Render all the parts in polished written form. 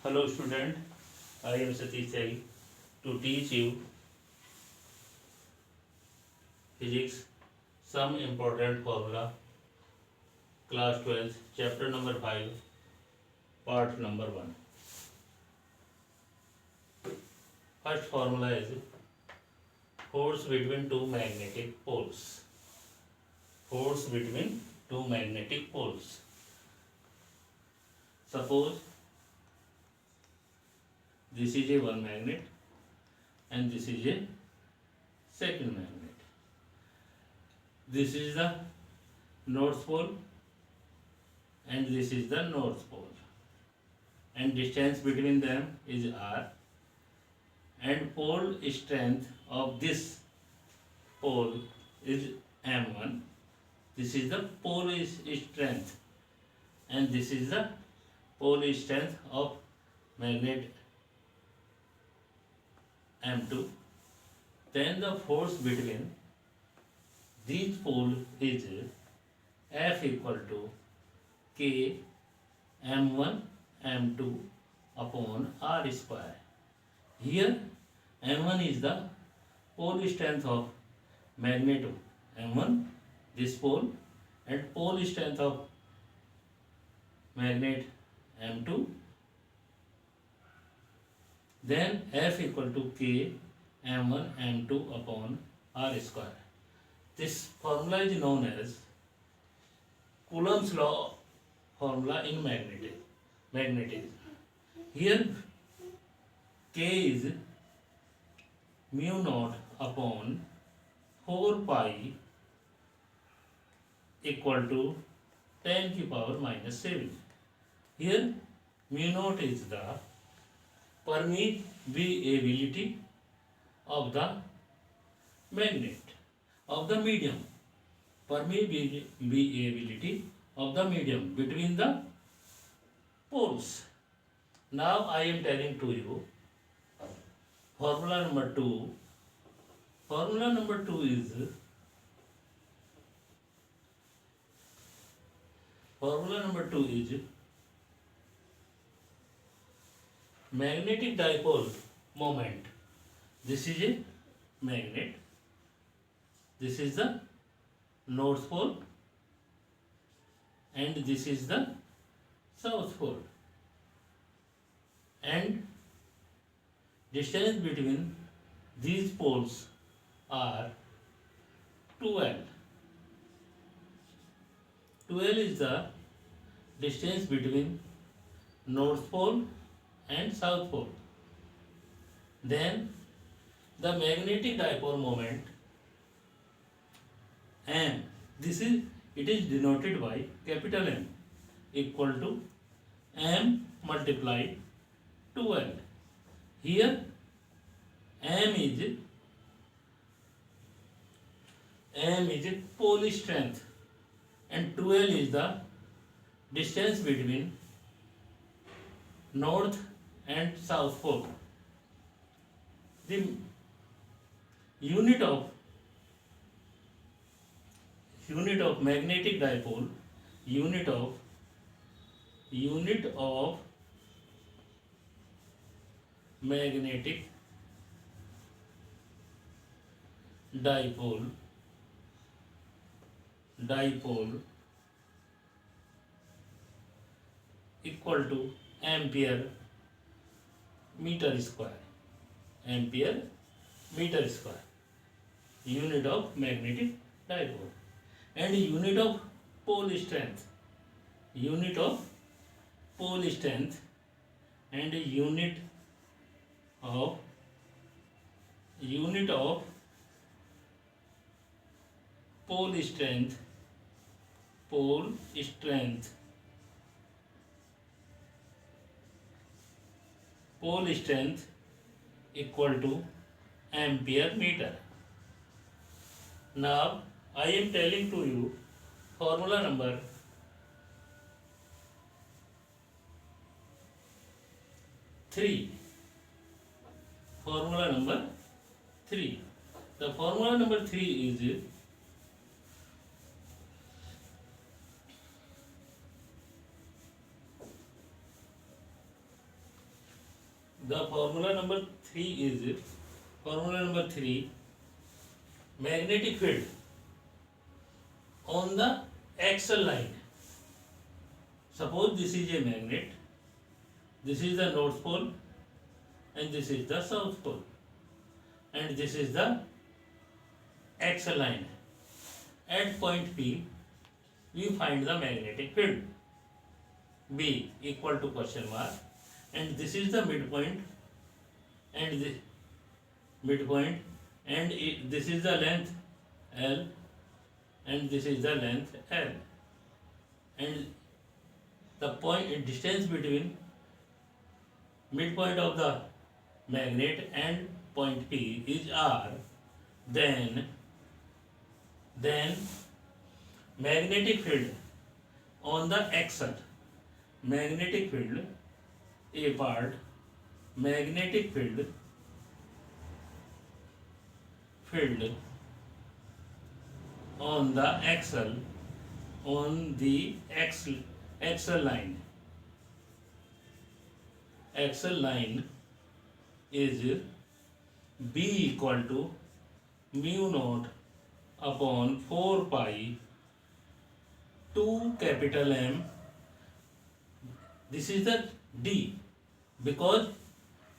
Hello student, I am Satish Sai to teach you physics, some important formula, class 12, chapter number 5, part number 1. First formula is force between two magnetic poles. Force between two magnetic poles. Suppose this is a one magnet and this is a second magnet. This is the north pole and this is the north pole, and distance between them is r, and pole strength of this pole is m1. This is the pole strength and this is the pole strength of magnet m2. Then the force between these poles is F equal to K m1 m2 upon r square. Here m1 is the pole strength of magnet m1, this pole, and pole strength of magnet m2. Then F equal to K m1 m2 upon r square. This formula is known as Coulomb's law formula in magnetism. Here K is mu naught upon 4 pi equal to 10 to power minus 7. Here mu naught is the permeability of the magnet, of the medium, permeability of the medium between the poles. Now I am telling to you formula number 2. Formula number 2 is magnetic dipole moment. This is a magnet. This is the north pole and this is the south pole. And distance between these poles are 2L. 2L is the distance between north pole and south pole. Then the magnetic dipole moment M, it is denoted by capital M, equal to M multiplied 2L. Here M is pole strength and 2L is the distance between north and south pole. The unit of magnetic dipole, unit of magnetic dipole equal to ampere meter square. Ampere meter square, unit of magnetic dipole. And unit of pole strength, and unit of pole strength equal to ampere meter. Now I am telling to you formula number 3. Formula number 3. The formula number 3 is The formula number 3 is formula number 3, magnetic field on the axial line. Suppose this is a magnet, this is the north pole and this is the south pole, and this is the axial line. At point P, we find the magnetic field B equal to question mark, and this is the midpoint, and this midpoint, and this is the length L, and this is the length L, and the point distance between midpoint of the magnet and point P is R. Then magnetic field on the axial, magnetic field A part, magnetic field on the axial, on the axial line, axial line is B equal to mu naught upon 4 pi 2 capital M. This is the D, because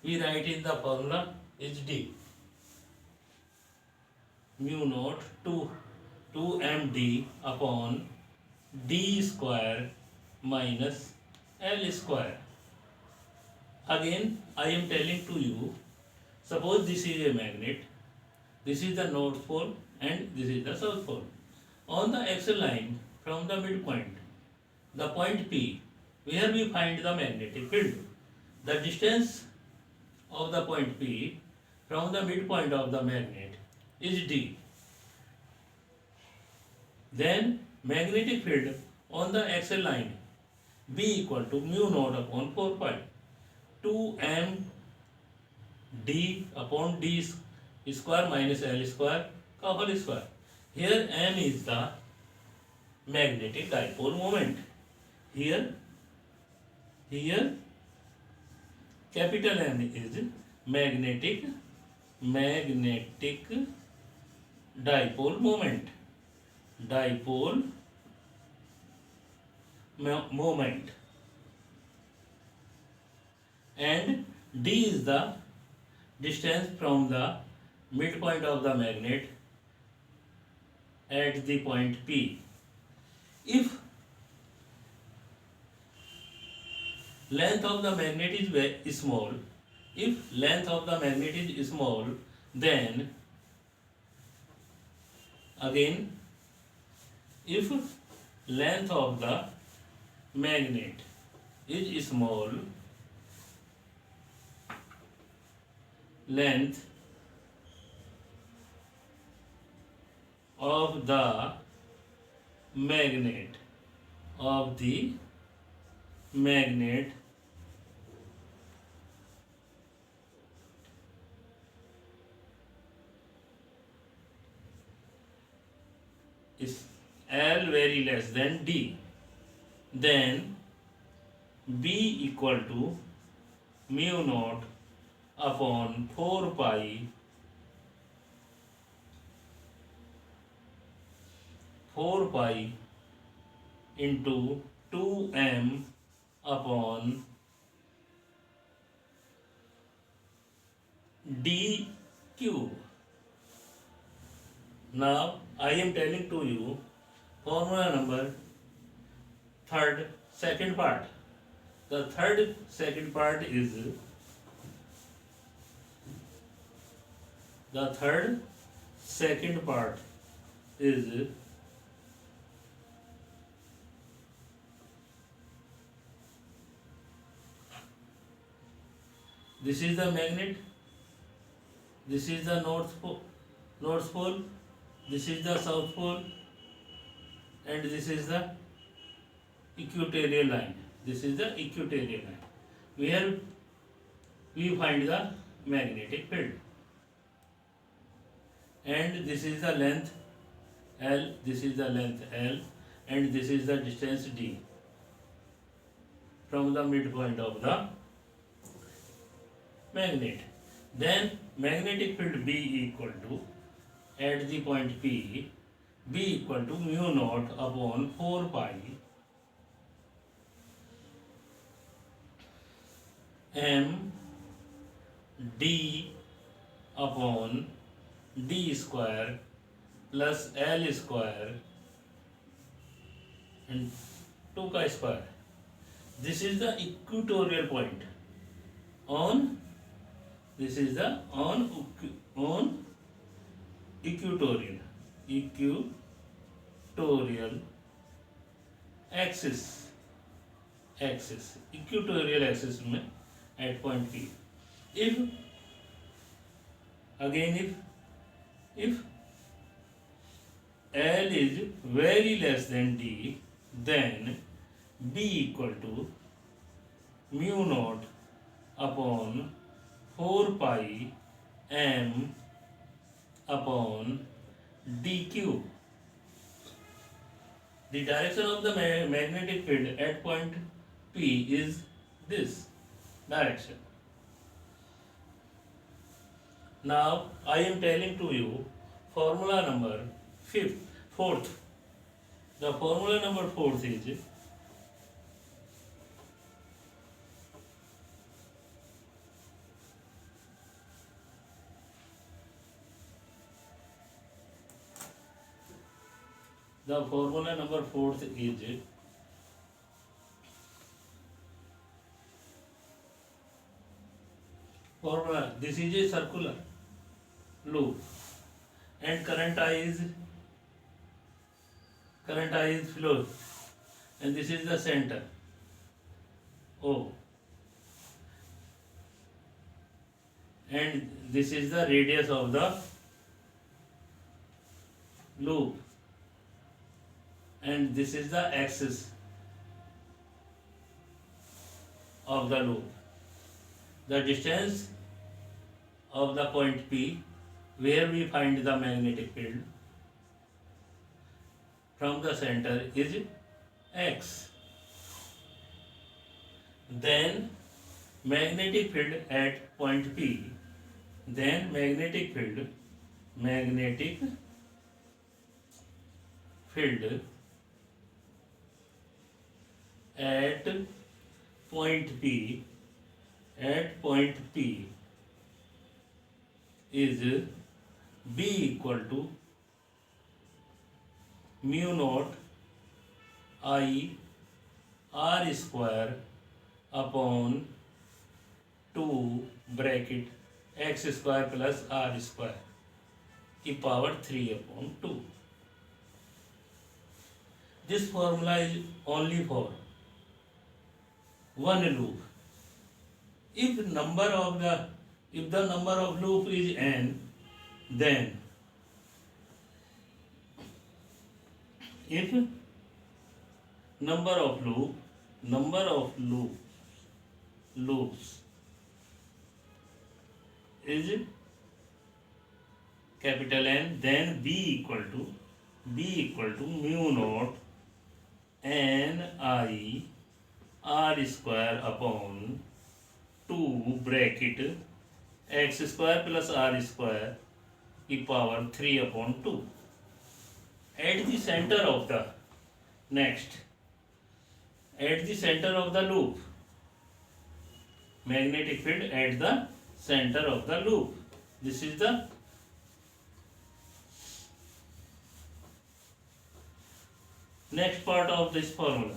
we write in the formula is D. Mu naught 2 md upon d square minus L square. Again, I am telling to you, suppose this is a magnet, this is the north pole and this is the south pole. On the axial line from the midpoint, the point P, where we find the magnetic field, the distance of the point P from the midpoint of the magnet is D. Then magnetic field on the axial line B equal to mu naught upon 4 pi 2 m d upon d square minus L square का whole square. Here m is the magnetic dipole moment. Here capital M is magnetic dipole moment. Moment, and d is the distance from the midpoint of the magnet at the point P. If length of the magnet is very small, then again, if length of the magnet is small, length of the magnet is L very less than D, then B equal to mu naught upon 4 pi into 2m upon d cube. Now I am telling to you formula number second part. The second part is this is the magnet, this is the north pole, this is the south pole, and this is the equatorial line. Where we find the magnetic field. And this is the length L, and this is the distance D from the midpoint of the magnet. Then magnetic field B equal to, at the point P, B equal to mu naught upon 4 pi m d upon d square plus L square and 2 pi square. This is the equatorial point on, this is the on equatorial axis equatorial axis में at point P. If again if L is very less than D, then B equal to mu naught upon 4 pi m upon d cube. The direction of the magnetic field at point P is this direction. Now I am telling to you formula number fourth. The formula number fourth is formula. This is a circular loop and current I is flow, and this is the center O, and this is the radius of the loop, and this is the axis of the loop. The distance of the point P where we find the magnetic field from the center is x. Then magnetic field at point P, then magnetic field at point P is B equal to mu naught I r square upon 2 bracket x square plus r square की power 3 upon 2. This formula is only for one loop. If the number of loop is n, then if number of loops is capital N, then B equal to mu naught n I r square upon 2 bracket x square plus r square की power 3 upon 2. At the center of the loop, magnetic field at the center of the loop. This is the next part of this formula.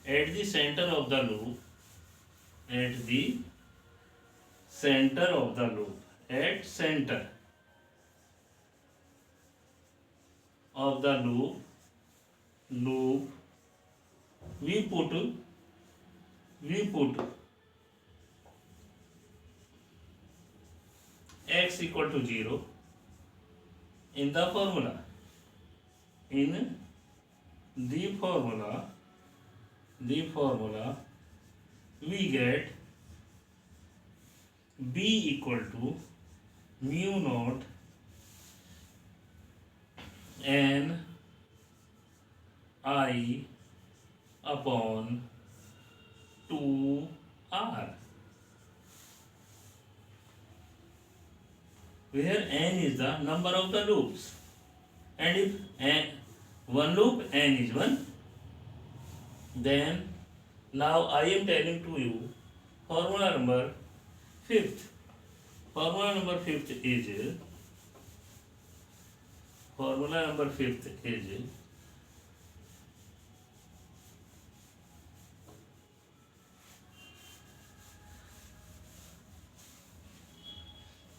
At the center of the loop, at center of the loop, we put x equal to 0 in the formula. In the formula we get B equal to mu naught n I upon 2r. where n is the number of the loops, and if one loop n is 1, then now I am telling to you formula number 5th. Formula number 5th is formula number 5th is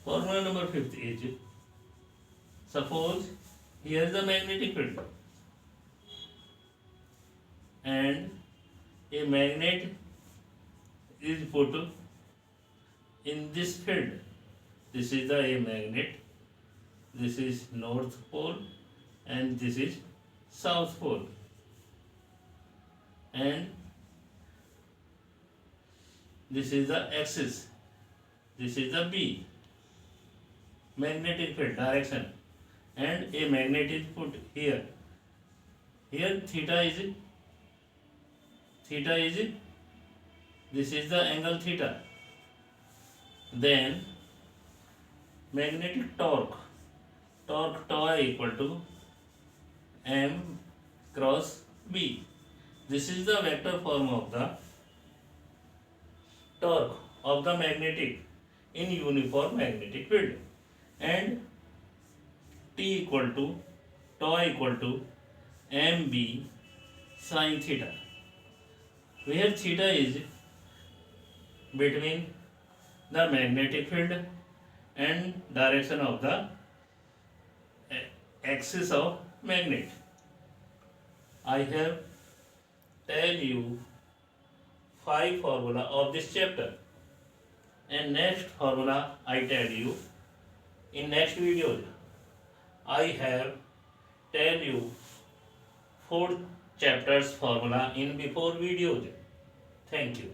formula number 5th is, suppose here is the magnetic field and a magnet is put in this field. This is the a magnet, this is north pole and this is south pole, and this is the axis, this is the B, magnetic field direction, and a magnet is put here. Here theta is this is the angle theta. Then magnetic torque tau equal to m cross b. This is the vector form of the torque of the magnetic in uniform magnetic field, and T equal to tau equal to mb sin theta, where theta is between the magnetic field and direction of the axis of magnet. I have tell you 5 formula of this chapter, and next formula I tell you in next video. I have tell you 4 chapters formula in before videos. Thank you.